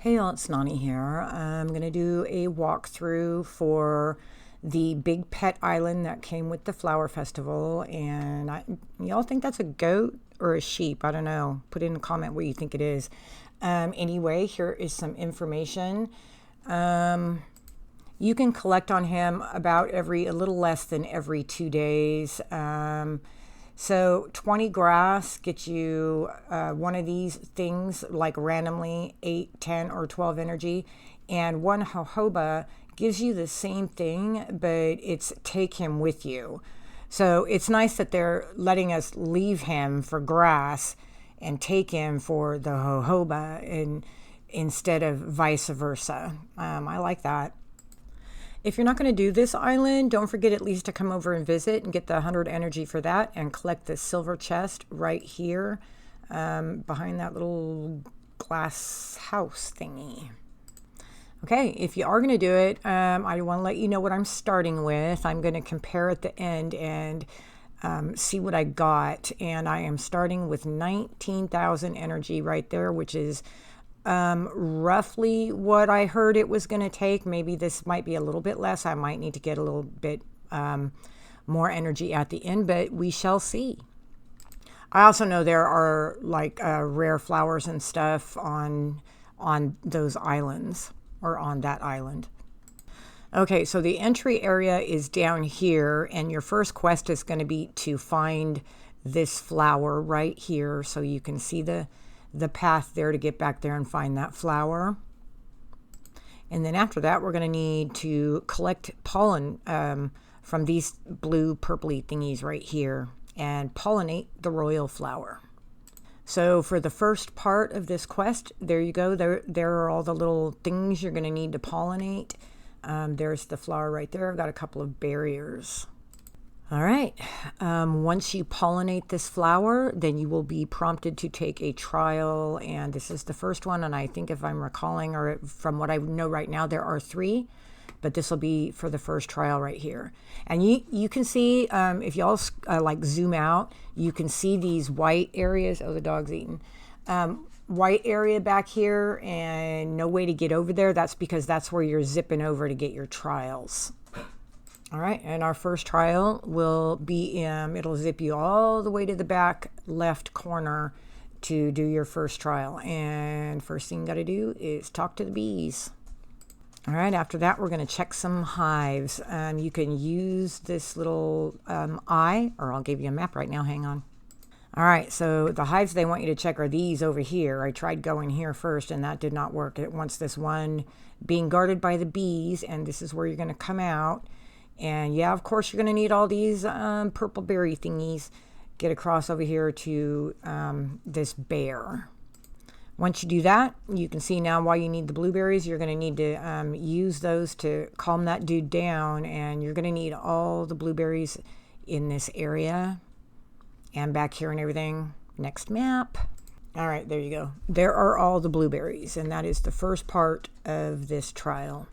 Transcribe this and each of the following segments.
Hey y'all, it's Nani here. I'm going to do a walkthrough for the big pet island that came with the flower festival. And y'all think that's a goat or a sheep? I don't know. Put in a comment what you think it is. Anyway, here is some information. You can collect on him about a little less than every 2 days. So 20 grass gets you one of these things, like randomly 8, 10, or 12 energy. And one jojoba gives you the same thing, but it's take him with you. So it's nice that they're letting us leave him for grass and take him for the jojoba instead of vice versa. I like that. If you're not going to do this island, don't forget at least to come over and visit and get the 100 energy for that and collect the silver chest right here behind that little glass house thingy. Okay, if you are going to do it, I want to let you know what I'm starting with. I'm going to compare at the end and see what I got. And I am starting with 19,000 energy right there, which is roughly what I heard it was going to take. Maybe this might be a little bit less. I might need to get a little bit more energy at the end, but we shall see. I also know there are like rare flowers and stuff on those islands, or on that island. Okay, so the entry area is down here, and your first quest is going to be to find this flower right here, so you can see the path there to get back there and find that flower. And then after that, we're going to need to collect pollen from these blue purpley thingies right here and pollinate the royal flower. So for the first part of this quest, there you go. There are all the little things you're going to need to pollinate. There's the flower right there. I've got a couple of barriers. All right, once you pollinate this flower, then you will be prompted to take a trial, and this is the first one, and I think if I'm recalling, or from what I know right now, there are 3, but this will be for the first trial right here. And you can see, if y'all like zoom out, you can see these white areas. Oh, the dog's eating. White area back here, and no way to get over there. That's because that's where you're zipping over to get your trials. All right, and our first trial will be, it'll zip you all the way to the back left corner to do your first trial. And first thing you got to do is talk to the bees. All right, after that, we're going to check some hives. You can use this little eye, or I'll give you a map right now. Hang on. All right, so the hives they want you to check are these over here. I tried going here first, and that did not work. It wants this one being guarded by the bees, and this is where you're going to come out. And yeah, of course, you're going to need all these purple berry thingies. Get across over here to this bear. Once you do that, you can see now why you need the blueberries. You're going to need to use those to calm that dude down. And you're going to need all the blueberries in this area and back here and everything. Next map. All right, there you go. There are all the blueberries, and that is the first part of this trial.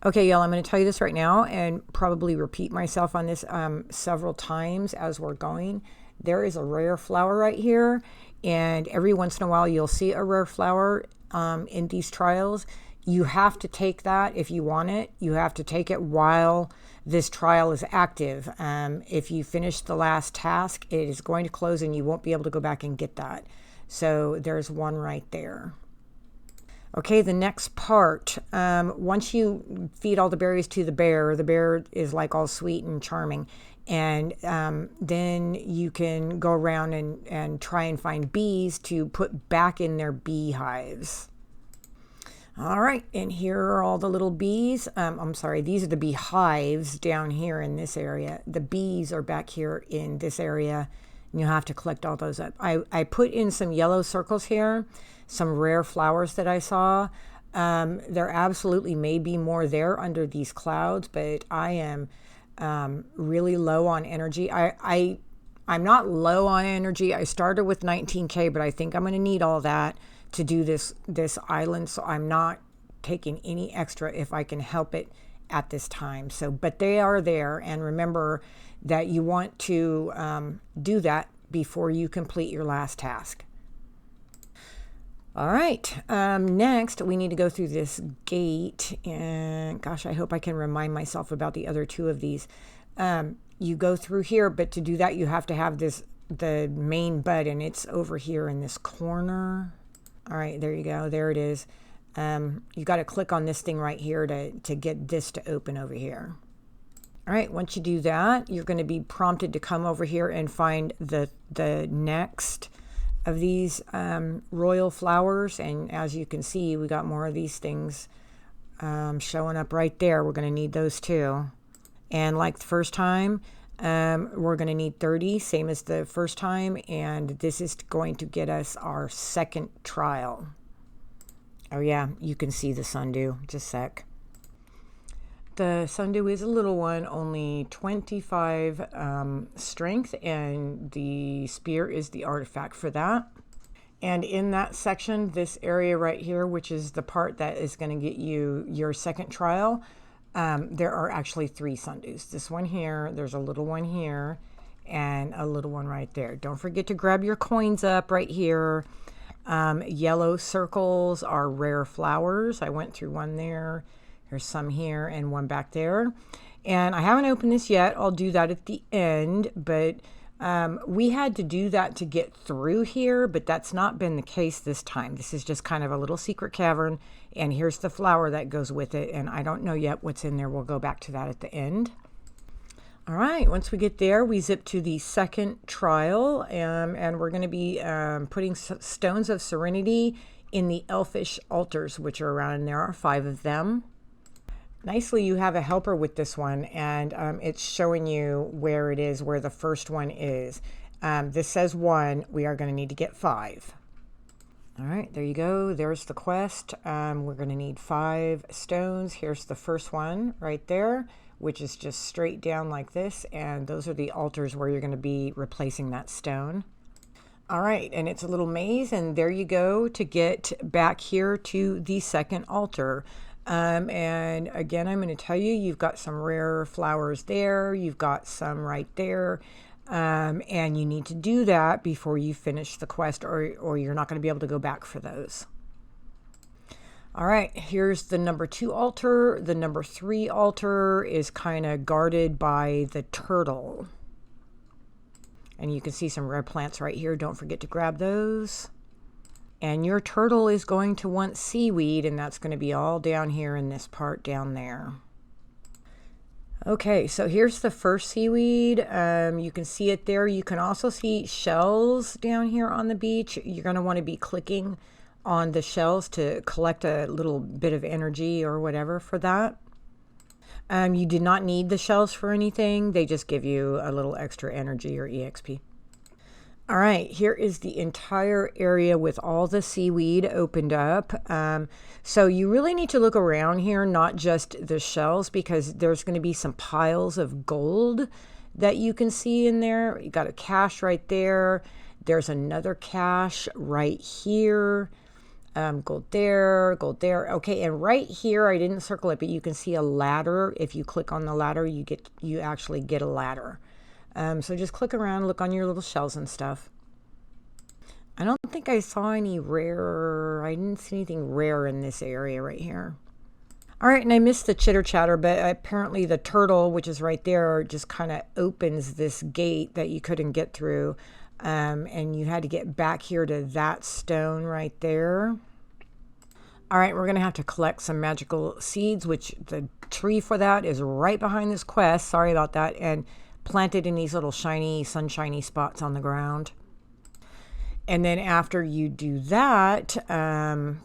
Okay, y'all, I'm going to tell you this right now and probably repeat myself on this several times as we're going. There is a rare flower right here, and every once in a while you'll see a rare flower in these trials. You have to take that if you want it. You have to take it while this trial is active. If you finish the last task, it is going to close and you won't be able to go back and get that. So there's one right there. Okay, the next part, once you feed all the berries to the bear is like all sweet and charming. And then you can go around and try and find bees to put back in their beehives. All right, and here are all the little bees. I'm sorry, these are the beehives down here in this area. The bees are back here in this area. And you'll have to collect all those up. I put in some yellow circles here, some rare flowers that I saw. There absolutely may be more there under these clouds, but I am really low on energy. I'm not low on energy. I started with 19K, but I think I'm going to need all that to do this island, so I'm not taking any extra if I can help it at this time. So, but they are there, and remember that you want to do that before you complete your last task. All right, next we need to go through this gate, and gosh, I hope I can remind myself about the other two of these. You go through here, but to do that you have to have the main button. It's over here in this corner. All right, there you go, there it is. You got to click on this thing right here to get this to open over here. All right, once you do that, you're going to be prompted to come over here and find the next of these royal flowers. And as you can see, we got more of these things showing up right there. We're going to need those too. And like the first time, we're going to need 30, same as the first time. And this is going to get us our second trial. Oh yeah, you can see the sundew. Just a sec. The sundew is a little one, only 25 strength, and the spear is the artifact for that. And in that section, this area right here, which is the part that is going to get you your second trial, there are actually 3 sundews. This one here, there's a little one here, and a little one right there. Don't forget to grab your coins up right here. Yellow circles are rare flowers. I went through one there. There's some here and one back there. And I haven't opened this yet. I'll do that at the end. But we had to do that to get through here, but that's not been the case this time. This is just kind of a little secret cavern. And here's the flower that goes with it. And I don't know yet what's in there. We'll go back to that at the end. All right, once we get there, we zip to the second trial. And we're going to be putting stones of serenity in the elfish altars, which are around, and there are 5 of them. Nicely, you have a helper with this one, and it's showing you where it is, where the first one is. This says 1. We are going to need to get 5. All right, there you go. There's the quest. We're going to need 5 stones. Here's the first one right there, which is just straight down like this, and those are the altars where you're going to be replacing that stone. All right, and it's a little maze, and there you go to get back here to the second altar. And again, I'm going to tell you, you've got some rare flowers there. You've got some right there. And you need to do that before you finish the quest, or you're not going to be able to go back for those. All right, here's the number 2 altar. The number 3 altar is kind of guarded by the turtle. And you can see some rare plants right here. Don't forget to grab those. And your turtle is going to want seaweed, and that's going to be all down here in this part down there. Okay, so here's the first seaweed. You can see it there. You can also see shells down here on the beach. You're going to want to be clicking on the shells to collect a little bit of energy or whatever for that. You do not need the shells for anything. They just give you a little extra energy or EXP. All right, here is the entire area with all the seaweed opened up. So you really need to look around here, not just the shells, because there's going to be some piles of gold that you can see in there. You got a cache right there. There's another cache right here. Gold there, gold there. Okay, and right here, I didn't circle it, but you can see a ladder. If you click on the ladder, you actually get a ladder. So just click around, look on your little shells and stuff. I don't think I saw any rare, I didn't see anything rare in this area right here. All right, and I missed the chitter chatter, but apparently the turtle, which is right there, just kind of opens this gate that you couldn't get through. And you had to get back here to that stone right there. All right, we're going to have to collect some magical seeds, which the tree for that is right behind this quest. Sorry about that. And planted in these little shiny, sunshiny spots on the ground. And then after you do that, we're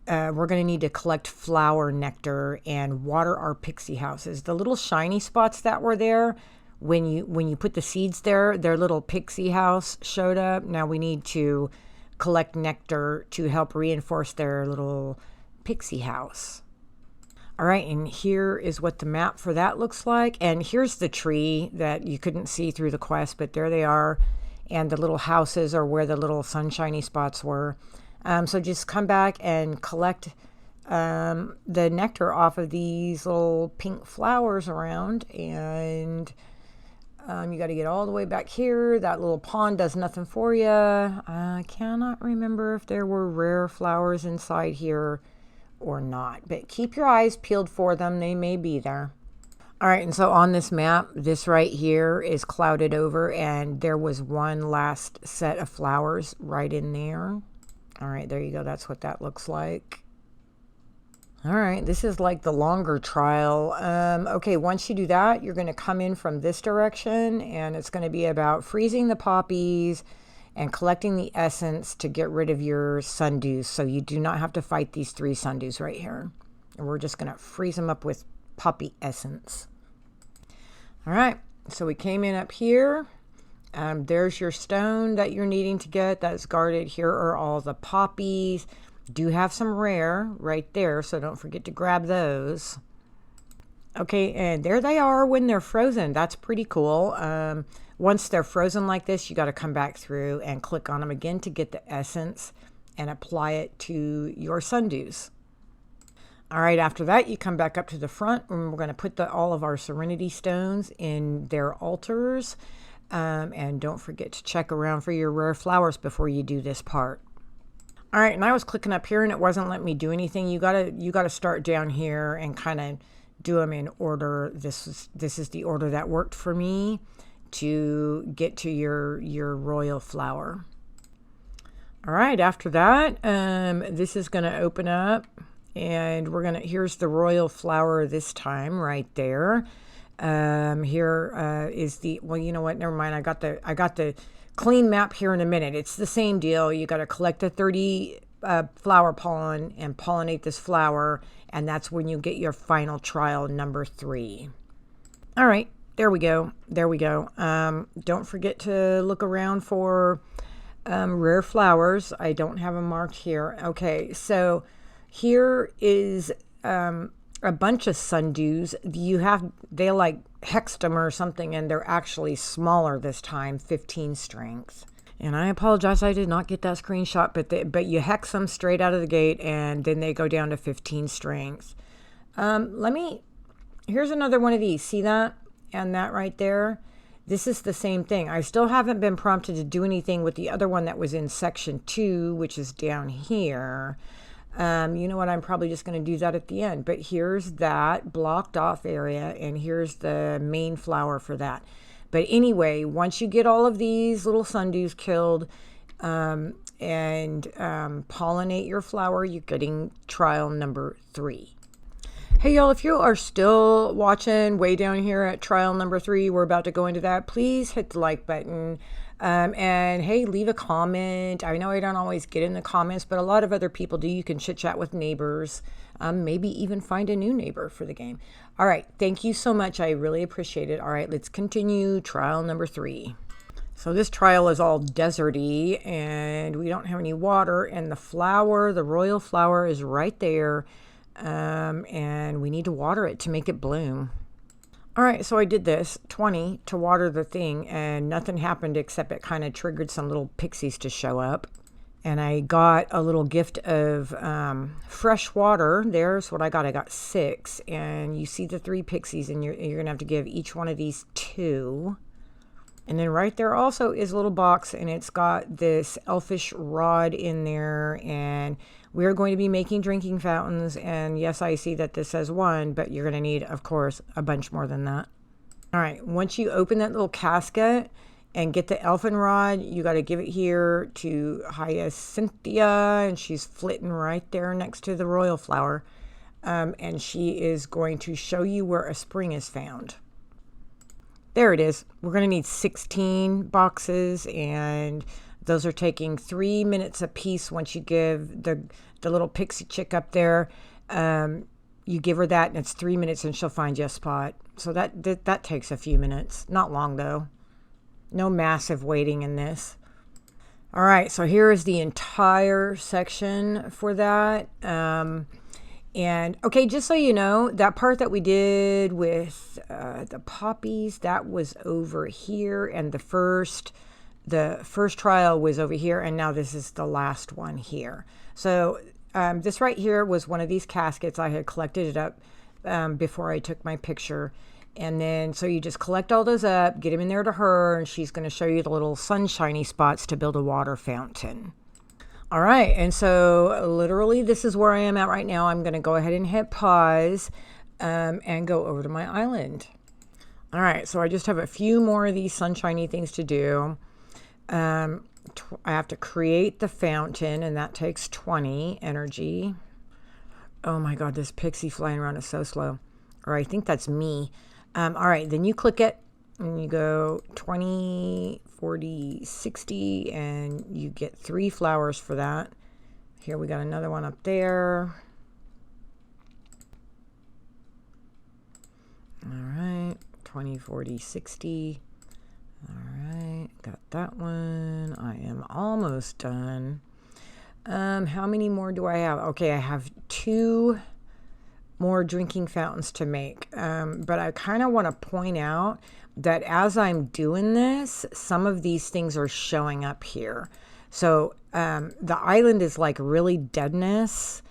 going to need to collect flower nectar and water our pixie houses. The little shiny spots that were there, when you put the seeds there, their little pixie house showed up. Now we need to collect nectar to help reinforce their little pixie house. All right, and here is what the map for that looks like. And here's the tree that you couldn't see through the quest, but there they are. And the little houses are where the little sunshiny spots were. So just come back and collect the nectar off of these little pink flowers around. And You got to get all the way back here. That little pond does nothing for you. I cannot remember if there were rare flowers inside here or not, but keep your eyes peeled for them. They may be there. All right, and so on this map, this right here is clouded over, and there was one last set of flowers right in there. All right, there you go. That's what that looks like. All right, this is like the longer trial. Okay, once you do that, you're going to come in from this direction, and it's going to be about freezing the poppies and collecting the essence to get rid of your sundews. So you do not have to fight these 3 sundews right here. And we're just going to freeze them up with poppy essence. All right, so we came in up here. There's your stone that you're needing to get. That's guarded. Here are all the poppies. Do have some rare right there, so don't forget to grab those. Okay, and there they are when they're frozen. That's pretty cool. Once they're frozen like this, you got to come back through and click on them again to get the essence and apply it to your sundews. All right, after that, you come back up to the front, and we're going to put all of our Serenity Stones in their altars. And don't forget to check around for your rare flowers before you do this part. All right, and I was clicking up here and it wasn't letting me do anything. You gotta start down here and kind of do them in order. This is the order that worked for me to get to your royal flower. All right, after that, this is gonna open up, and here's the royal flower this time right there. Here is the, well, you know what? Never mind. I got the clean map here in a minute. It's the same deal. You got to collect the 30 flower pollen and pollinate this flower, and that's when you get your final trial number 3. All right, there we go. There we go. Don't forget to look around for rare flowers. I don't have them marked here. Okay, so here is a bunch of sundews. They like hexed them or something, and they're actually smaller this time, 15 strength. And I apologize, I did not get that screenshot, but you hex them straight out of the gate, and then they go down to 15 strength. Here's another one of these. See that? And that right there? This is the same thing. I still haven't been prompted to do anything with the other one that was in section 2, which is down here. You know what? I'm probably just going to do that at the end. But here's that blocked off area, and here's the main flower for that. But anyway, once you get all of these little sundews killed and pollinate your flower, you're getting trial number 3. Hey, y'all, if you are still watching way down here at trial number 3, we're about to go into that. Please hit the like button. And hey, leave a comment. I know I don't always get in the comments, but a lot of other people do. You can chit chat with neighbors, maybe even find a new neighbor for the game. All right. Thank you so much. I really appreciate it. All right, let's continue trial number 3. So this trial is all deserty, and we don't have any water, and the royal flower is right there. And we need to water it to make it bloom. All right, so I did this 20 to water the thing, and nothing happened except it kind of triggered some little pixies to show up. And I got a little gift of fresh water. There's what I got. I got 6, and you see the 3 pixies, and you're going to have to give each one of these 2. And then right there also is a little box, and it's got this elfish rod in there, and we're going to be making drinking fountains. And yes, I see that this says 1, but you're going to need, of course, a bunch more than that. All right, once you open that little casket and get the elfin rod, you got to give it here to Hyacinthia, and she's flitting right there next to the royal flower. And she is going to show you where a spring is found. There it is. We're going to need 16 boxes, and those are taking 3 minutes a piece. Once you give the little pixie chick up there, you give her that, and it's 3 minutes, and she'll find you a spot. So that takes a few minutes. Not long, though. No massive waiting in this. All right, so here is the entire section for that. And okay, just so you know, that part that we did with the poppies, that was over here, and the first trial was over here, and now this is the last one here. So this right here was one of these caskets. I had collected it up before I took my picture, And then, so you just collect all those up, get them in there to her, and she's going to show you the little sunshiny spots to build a water fountain. All right, and so literally this is where I am at right now. I'm going to go ahead and hit pause and go over to my island. All right, so I just have a few more of these sunshiny things to do. I have to create the fountain, and that takes 20 energy. Oh my God, this pixie flying around is so slow. Or I think that's me. All right, then you click it, and you go 20, 40, 60, and you get 3 flowers for that. Here we got another one up there. All right, 20, 40, 60. All right, got that one. I am almost done. How many more do I have? Okay, I have 2 more drinking fountains to make. But I kind of want to point out that as I'm doing this, some of these things are showing up here. So the island is like really deadness,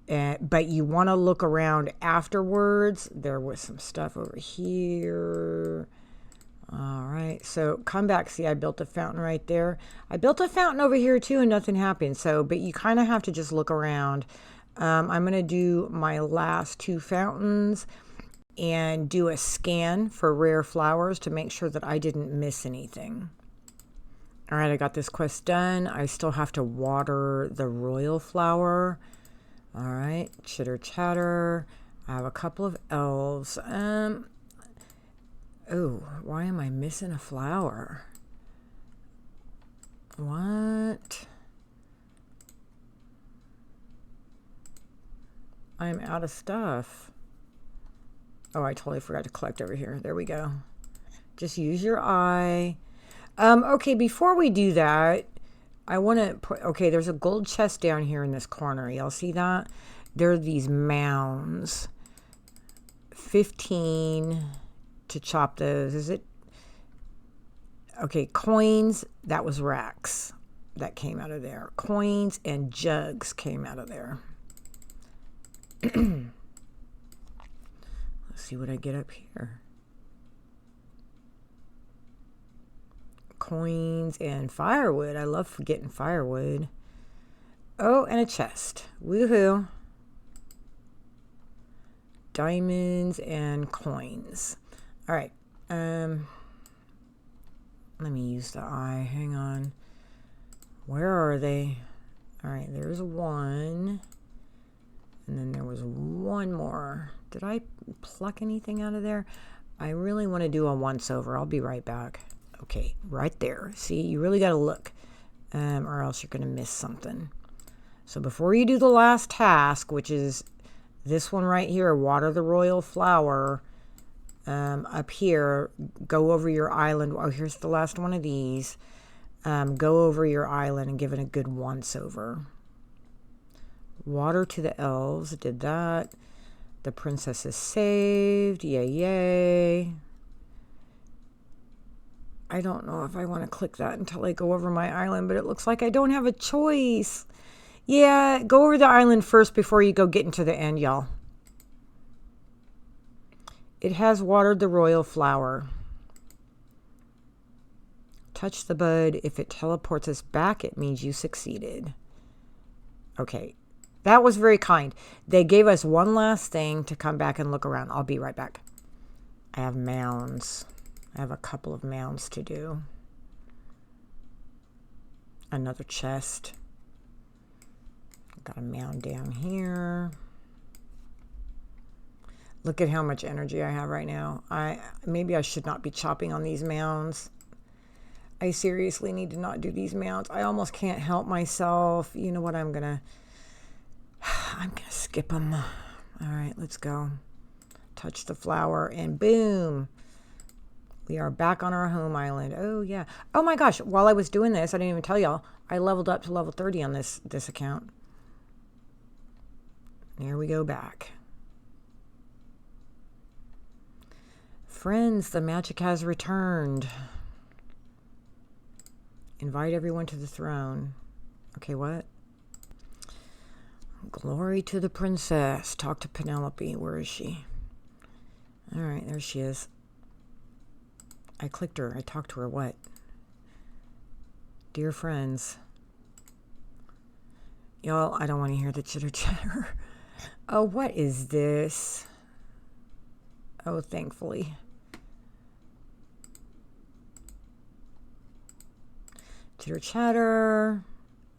but you want to look around afterwards. There was some stuff over here. All right, so come back. See, I built a fountain right there. I built a fountain over here too, and nothing happened. So, but you kind of have to just look around. I'm going to do my last 2 fountains and do a scan for rare flowers to make sure that I didn't miss anything. All right, I got this quest done. I still have to water the royal flower. All right, chitter chatter. I have a couple of elves. Oh, why am I missing a flower? What? I'm out of stuff. Oh, I totally forgot to collect over here. There we go. Just use your eye. Okay, before we do that, I want to put, okay, there's a gold chest down here in this corner. Y'all see that? There are these mounds. 15 to chop those. Is it? Okay, coins. That was racks that came out of there. Coins and jugs came out of there. Let's see what I get up here. Coins and firewood. I love getting firewood. Oh, and a chest. Woohoo. Diamonds and coins. All right. Let me use the eye. Hang on. Where are they? All right, there's one. And then there was one more. Did I pluck anything out of there? I really want to do a once over. I'll be right back. Okay, right there. See, you really got to look, or else you're going to miss something. So before you do the last task, which is this one right here, water the royal flower, up here, go over your island. Oh, here's the last one of these. Go over your island and give it a good once over. Water to the elves. Did that. The princess is saved. Yay, yay. I don't know if I want to click that until I go over my island, but it looks like I don't have a choice. Yeah, go over the island first before you go get into the end, y'all. It has watered the royal flower. Touch the bud. If it teleports us back, it means you succeeded. Okay. That was very kind. They gave us one last thing to come back and look around. I'll be right back. I have mounds. I have a couple of mounds to do. Another chest. Got a mound down here. Look at how much energy I have right now. Maybe I should not be chopping on these mounds. I seriously need to not do these mounds. I almost can't help myself. You know what? I'm gonna skip them. All right, let's go. Touch the flower and boom. We are back on our home island. Oh, yeah. Oh, my gosh. While I was doing this, I didn't even tell y'all, I leveled up to level 30 on this account. There we go back. Friends, the magic has returned. Invite everyone to the throne. Okay, what? Glory to the princess. Talk to Penelope. Where is she? All right, there she is. I clicked her. I talked to her. What? Dear friends. Y'all, I don't want to hear the chitter chatter. Oh, what is this? Oh, thankfully. Chitter chatter.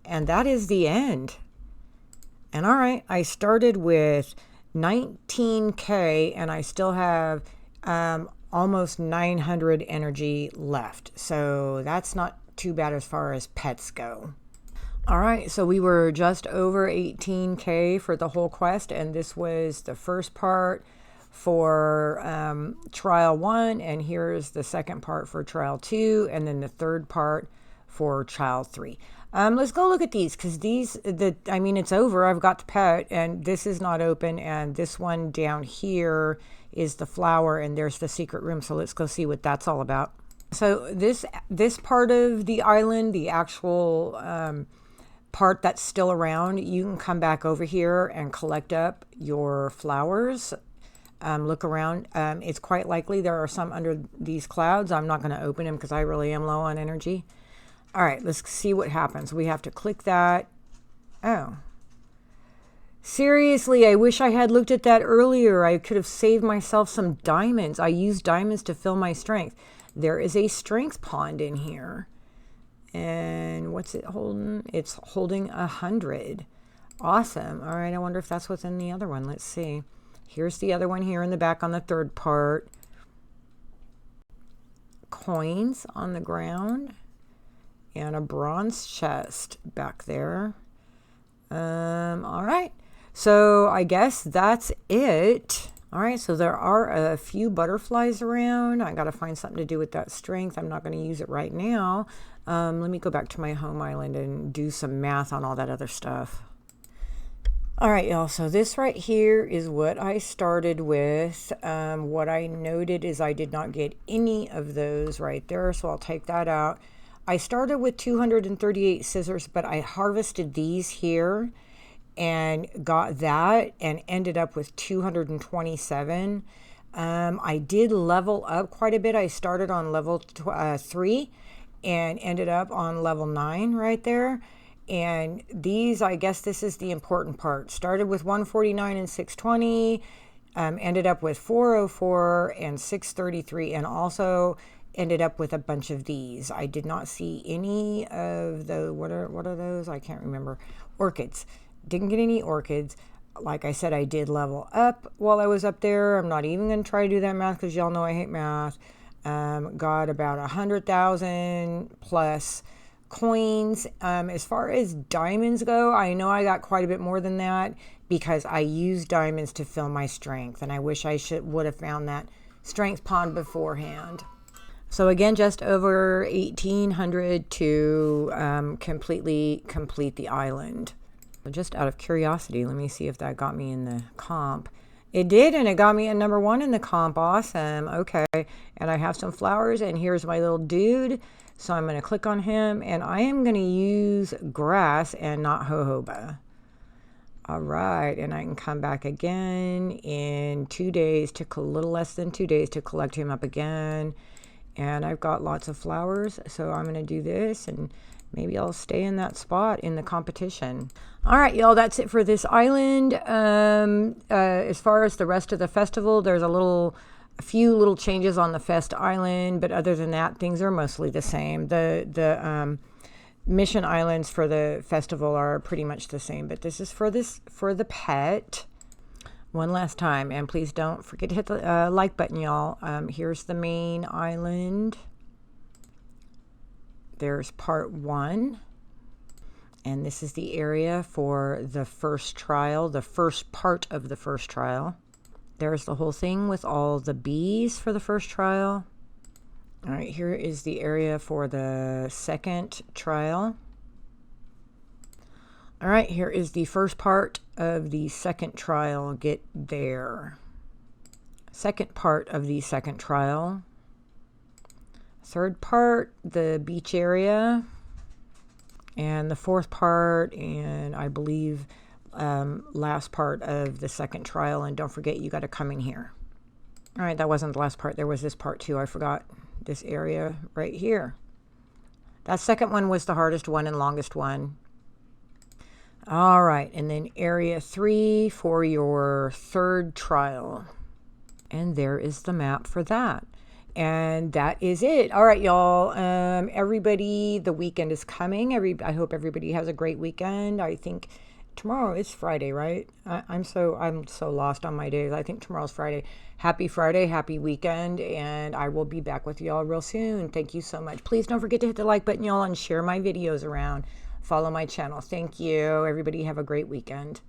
And that is the end. And all right, I started with 19K and I still have almost 900 energy left. So that's not too bad as far as pets go. All right, so we were just over 18K for the whole quest, and this was the first part for trial 1, and here's the second part for trial 2, and then the third part for trial 3. Let's go look at these, because it's over. I've got the pet, and this is not open, and this one down here is the flower, and there's the secret room, so let's go see what that's all about. So this part of the island, the actual part that's still around, you can come back over here and collect up your flowers. Look around. It's quite likely there are some under these clouds. I'm not going to open them because I really am low on energy. All right, let's see what happens. We have to click that. Oh. Seriously, I wish I had looked at that earlier. I could have saved myself some diamonds. I used diamonds to fill my strength. There is a strength pond in here. And what's it holding? It's holding 100. Awesome. All right, I wonder if that's what's in the other one. Let's see. Here's the other one here in the back on the third part. Coins on the ground. And a bronze chest back there. All right. So I guess that's it. All right, so there are a few butterflies around. I got to find something to do with that strength. I'm not going to use it right now. Let me go back to my home island and do some math on all that other stuff. All right, y'all, so this right here is what I started with. What I noted is I did not get any of those right there, so I'll take that out. I started with 238 scissors, but I harvested these here and got that and ended up with 227. I did level up quite a bit. I started on level 3 and ended up on level 9 right there. And these, I guess this is the important part. Started with 149 and 620, ended up with 404 and 633, and also ended up with a bunch of these. I did not see any of the, what are those? I can't remember. Orchids. Didn't get any orchids. Like I said, I did level up while I was up there. I'm not even going to try to do that math because y'all know I hate math. Got about 100,000 plus coins. As far as diamonds go, I know I got quite a bit more than that because I used diamonds to fill my strength, and I wish I would have found that strength pond beforehand. So again, just over 1,800 to completely complete the island. Just out of curiosity, let me see if that got me in the comp. It did, and it got me at number 1 in the comp. Awesome. Okay, and I have some flowers, and here's my little dude. So I'm going to click on him, and I am going to use grass and not jojoba. All right, and I can come back again in 2 days, took a little less than 2 days to collect him up again. And I've got lots of flowers, so I'm going to do this, and maybe I'll stay in that spot in the competition. All right, y'all, that's it for this island. As far as the rest of the festival, there's a few little changes on the Fest Island, but other than that, things are mostly the same. The mission islands for the festival are pretty much the same, but this is for the pet. One last time, and please don't forget to hit the like button, y'all. Here's the main island. There's part 1, and this is the area for the first trial, the first part of the first trial. There's the whole thing with all the bees for the first trial. All right, here is the area for the second trial. All right, here is the first part of the second trial. Get there. Second part of the second trial. Third part, the beach area. And the fourth part, and I believe last part of the second trial. And don't forget, you got to come in here. All right, that wasn't the last part. There was this part too. I forgot this area right here. That second one was the hardest one and longest one. All right, and then area 3 for your third trial. And there is the map for that. And that is it. All right, y'all. Everybody, the weekend is coming. I hope everybody has a great weekend. I think tomorrow is Friday, right? I'm so lost on my days. I think tomorrow's Friday. Happy Friday, happy weekend, and I will be back with y'all real soon. Thank you so much. Please don't forget to hit the like button, y'all, and share my videos around. Follow my channel. Thank you. Everybody have a great weekend.